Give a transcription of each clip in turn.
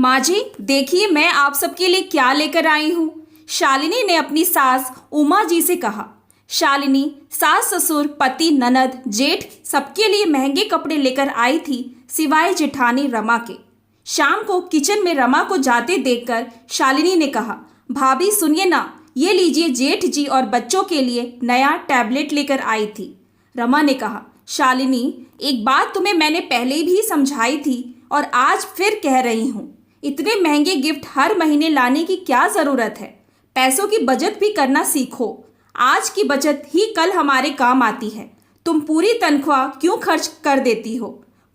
माँ जी देखिए मैं आप सबके लिए क्या लेकर आई हूँ। शालिनी ने अपनी सास उमा जी से कहा। शालिनी सास ससुर पति ननद जेठ सबके लिए महंगे कपड़े लेकर आई थी सिवाय जेठानी रमा के। शाम को किचन में रमा को जाते देखकर शालिनी ने कहा, भाभी सुनिए ना, ये लीजिए जेठ जी और बच्चों के लिए नया टैबलेट लेकर आई थी। रमा ने कहा, शालिनी एक बात तुम्हें मैंने पहले भी समझाई थी और आज फिर कह रही हूँ, इतने महंगे गिफ्ट हर महीने लाने की क्या ज़रूरत है। पैसों की बचत भी करना सीखो। आज की बचत ही कल हमारे काम आती है। तुम पूरी तनख्वाह क्यों खर्च कर देती हो?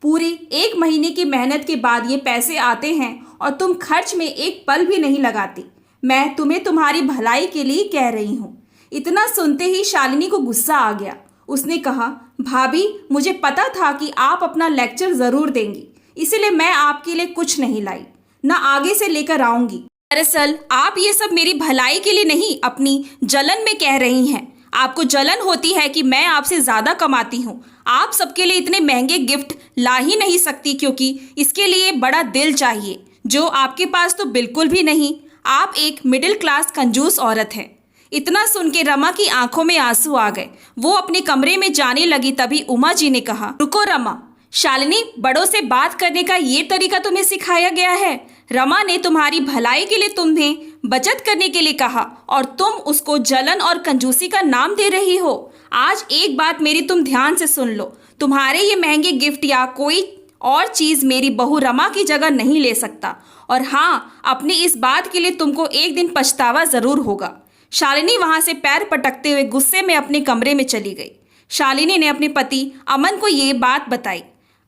पूरी एक महीने की मेहनत के बाद ये पैसे आते हैं और तुम खर्च में एक पल भी नहीं लगाती। मैं तुम्हें तुम्हारी भलाई के लिए कह रही हूँ। इतना सुनते ही शालिनी को गुस्सा आ गया। उसने कहा, भाभी मुझे पता था कि आप अपना लेक्चर ज़रूर देंगी, इसीलिए मैं आपके लिए कुछ नहीं लाई, ना आगे से लेकर आऊँगी। दरअसल आप ये सब मेरी भलाई के लिए नहीं, अपनी जलन में कह रही हैं। आपको जलन होती है कि मैं आपसे ज़्यादा कमाती हूँ। आप सबके लिए इतने महंगे गिफ्ट ला ही नहीं सकती क्योंकि इसके लिए बड़ा दिल चाहिए, जो आपके पास तो बिल्कुल भी नहीं। आप एक मिडिल क्लास कंजूस औरत हैं। इतना सुन के रमा की आंखों में आंसू आ गए। वो अपने कमरे में जाने लगी तभी उमा जी ने कहा, रुको रमा, शालिनी बड़ों से बात करने का ये तरीका तुम्हें सिखाया गया है। रमा ने तुम्हारी भलाई के लिए तुम्हें बचत करने के लिए कहा और तुम उसको जलन और कंजूसी का नाम दे रही हो। आज एक बात मेरी तुम ध्यान से सुन लो, तुम्हारे ये महंगे गिफ्ट या कोई और चीज़ मेरी बहू रमा की जगह नहीं ले सकता। और हाँ, अपनी इस बात के लिए तुमको एक दिन पछतावा ज़रूर होगा। शालिनी वहाँ से पैर पटकते हुए गुस्से में अपने कमरे में चली गई। शालिनी ने अपने पति अमन को ये बात बताई।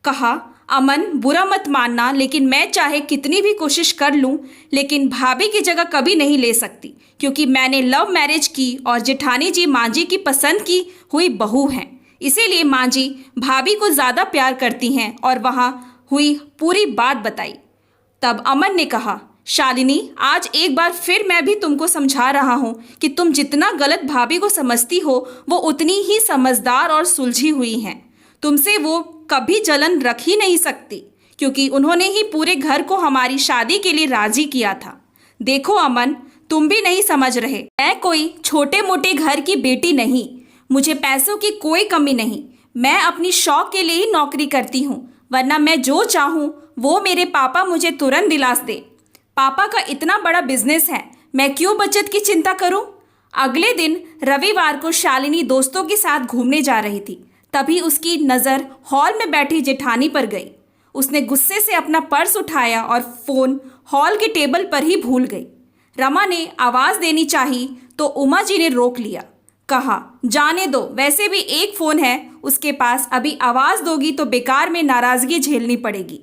कहा, अमन बुरा मत मानना, लेकिन मैं चाहे कितनी भी कोशिश कर लूं, लेकिन भाभी की जगह कभी नहीं ले सकती क्योंकि मैंने लव मैरिज की और जेठानी जी माँ जी की पसंद की हुई बहू हैं। इसीलिए माँ जी भाभी को ज़्यादा प्यार करती हैं और वहाँ हुई पूरी बात बताई। तब अमन ने कहा, शालिनी आज एक बार फिर मैं भी तुमको समझा रहा हूँ कि तुम जितना गलत भाभी को समझती हो वो उतनी ही समझदार और सुलझी हुई हैं। तुमसे वो कभी जलन रख ही नहीं सकती क्योंकि उन्होंने ही पूरे घर को हमारी शादी के लिए राजी किया था। देखो अमन, तुम भी नहीं समझ रहे, मैं कोई छोटे मोटे घर की बेटी नहीं। मुझे पैसों की कोई कमी नहीं। मैं अपनी शौक के लिए ही नौकरी करती हूँ, वरना मैं जो चाहूँ वो मेरे पापा मुझे तुरंत दिला दे। पापा का इतना बड़ा बिजनेस है, मैं क्यों बचत की चिंता करूँ? अगले दिन रविवार को शालिनी दोस्तों के साथ घूमने जा रही थी। तभी उसकी नज़र हॉल में बैठी जेठानी पर गई। उसने गुस्से से अपना पर्स उठाया और फ़ोन हॉल के टेबल पर ही भूल गई। रमा ने आवाज़ देनी चाही तो उमा जी ने रोक लिया। कहा, जाने दो, वैसे भी एक फ़ोन है उसके पास, अभी आवाज़ दोगी तो बेकार में नाराज़गी झेलनी पड़ेगी।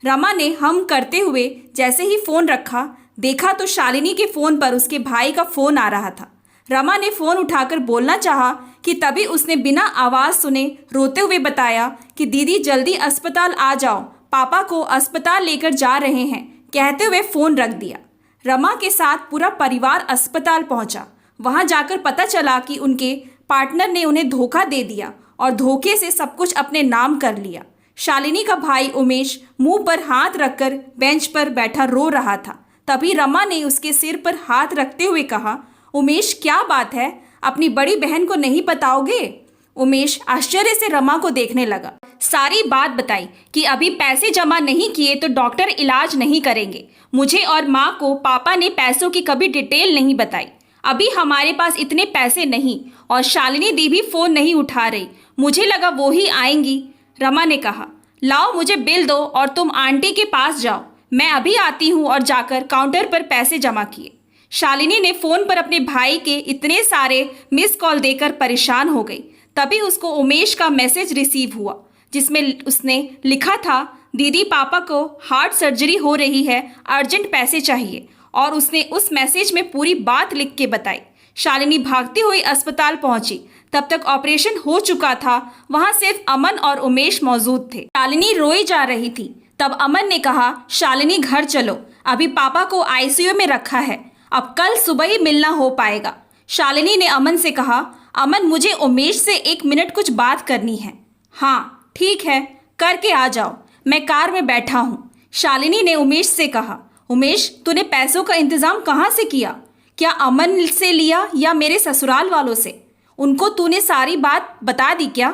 रमा ने हम करते हुए जैसे ही फ़ोन रखा, देखा तो शालिनी के फ़ोन पर उसके भाई का फ़ोन आ रहा था। रमा ने फ़ोन उठाकर बोलना चाहा कि तभी उसने बिना आवाज़ सुने रोते हुए बताया कि दीदी जल्दी अस्पताल आ जाओ, पापा को अस्पताल लेकर जा रहे हैं। कहते हुए फ़ोन रख दिया। रमा के साथ पूरा परिवार अस्पताल पहुंचा। वहां जाकर पता चला कि उनके पार्टनर ने उन्हें धोखा दे दिया और धोखे से सब कुछ अपने नाम कर लिया। शालिनी का भाई उमेश मुंह पर हाथ रखकर बेंच पर बैठा रो रहा था। तभी रमा ने उसके सिर पर हाथ रखते हुए कहा, उमेश क्या बात है, अपनी बड़ी बहन को नहीं बताओगे? उमेश आश्चर्य से रमा को देखने लगा। सारी बात बताई कि अभी पैसे जमा नहीं किए तो डॉक्टर इलाज नहीं करेंगे। मुझे और माँ को पापा ने पैसों की कभी डिटेल नहीं बताई। अभी हमारे पास इतने पैसे नहीं और शालिनी दी भी फ़ोन नहीं उठा रही। मुझे लगा वो ही आएंगी। रमा ने कहा, लाओ मुझे बिल दो और तुम आंटी के पास जाओ, मैं अभी आती हूँ। और जाकर काउंटर पर पैसे जमा किए। शालिनी ने फ़ोन पर अपने भाई के इतने सारे मिस कॉल देकर परेशान हो गई। तभी उसको उमेश का मैसेज रिसीव हुआ जिसमें उसने लिखा था, दीदी पापा को हार्ट सर्जरी हो रही है, अर्जेंट पैसे चाहिए। और उसने उस मैसेज में पूरी बात लिख के बताई। शालिनी भागती हुई अस्पताल पहुंची। तब तक ऑपरेशन हो चुका था। वहां सिर्फ अमन और उमेश मौजूद थे। शालिनी रोई जा रही थी। तब अमन ने कहा, शालिनी घर चलो, अभी पापा को आईसीयू में रखा है, अब कल सुबह ही मिलना हो पाएगा। शालिनी ने अमन से कहा, अमन मुझे उमेश से 1 मिनट कुछ बात करनी है। हाँ ठीक है, करके आ जाओ, मैं कार में बैठा हूँ। शालिनी ने उमेश से कहा। उमेश, तूने पैसों का इंतजाम कहाँ से किया? क्या अमन से लिया या मेरे ससुराल वालों से? उनको तूने सारी बात बता दी क्या?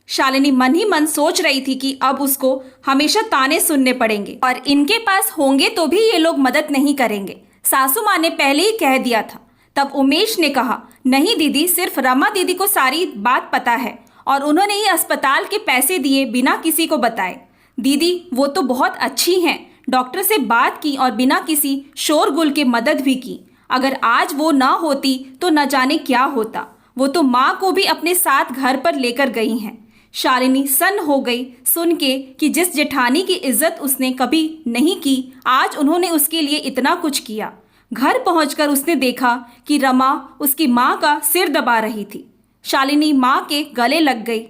शालिनी मन ही मन सोच रही थी कि अब उसको हमेशा ताने सुनने पड़ेंगे और इनके पास होंगे तो भी ये लोग मदद नहीं करेंगे। सासू माँ ने पहले ही कह दिया था। तब उमेश ने कहा, नहीं दीदी, सिर्फ रमा दीदी को सारी बात पता है और उन्होंने ही अस्पताल के पैसे दिए बिना किसी को बताए। दीदी वो तो बहुत अच्छी हैं, डॉक्टर से बात की और बिना किसी शोरगुल के मदद भी की। अगर आज वो ना होती तो न जाने क्या होता। वो तो माँ को भी अपने साथ घर पर लेकर गई हैं। शालिनी सन्न हो गई सुन के कि जिस जेठानी की इज्जत उसने कभी नहीं की, आज उन्होंने उसके लिए इतना कुछ किया। घर पहुंचकर उसने देखा कि रमा उसकी माँ का सिर दबा रही थी। शालिनी माँ के गले लग गई।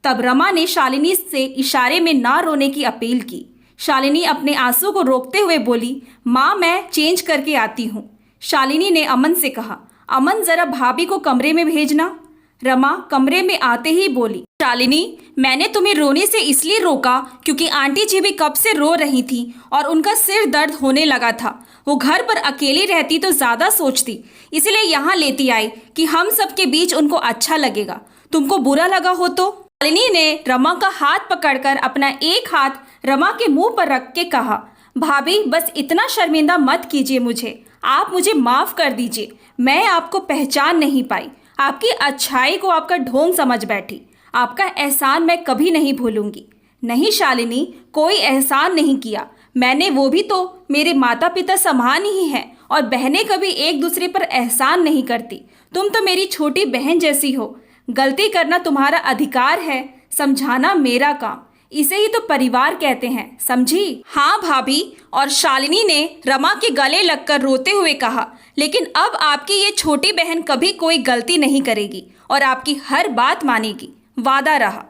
तब रमा ने शालिनी से इशारे में ना रोने की अपील की। शालिनी अपने आंसू को रोकते हुए बोली, माँ मैं चेंज करके आती हूँ। शालिनी ने अमन से कहा, अमन जरा भाभी को कमरे में भेजना। रमा कमरे में आते ही बोली, शालिनी मैंने तुम्हें रोने से इसलिए रोका क्योंकि आंटी जी भी कब से रो रही थी और उनका सिर दर्द होने लगा था। वो घर पर अकेली रहती तो ज़्यादा सोचती, इसलिए यहाँ लेती आई कि हम सब के बीच उनको अच्छा लगेगा। तुमको बुरा लगा हो तो? शालिनी ने रमा का हाथ पकड़कर अपना एक हाथ रमा के मुंह पर रख के कहा, भाभी बस इतना शर्मिंदा मत कीजिए मुझे, आप मुझे माफ़ कर दीजिए। मैं आपको पहचान नहीं पाई, आपकी अच्छाई को आपका ढोंग समझ बैठी। आपका एहसान मैं कभी नहीं भूलूंगी। नहीं शालिनी, कोई एहसान नहीं किया मैंने, वो भी तो मेरे माता पिता समान ही हैं और बहनें कभी एक दूसरे पर एहसान नहीं करती। तुम तो मेरी छोटी बहन जैसी हो। गलती करना तुम्हारा अधिकार है, समझाना मेरा काम। इसे ही तो परिवार कहते हैं, समझी? हाँ भाभी। और शालिनी ने रमा के गले लगकर रोते हुए कहा, लेकिन अब आपकी ये छोटी बहन कभी कोई गलती नहीं करेगी और आपकी हर बात मानेगी, वादा रहा।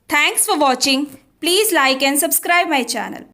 Thanks for watching. Please like and subscribe my channel.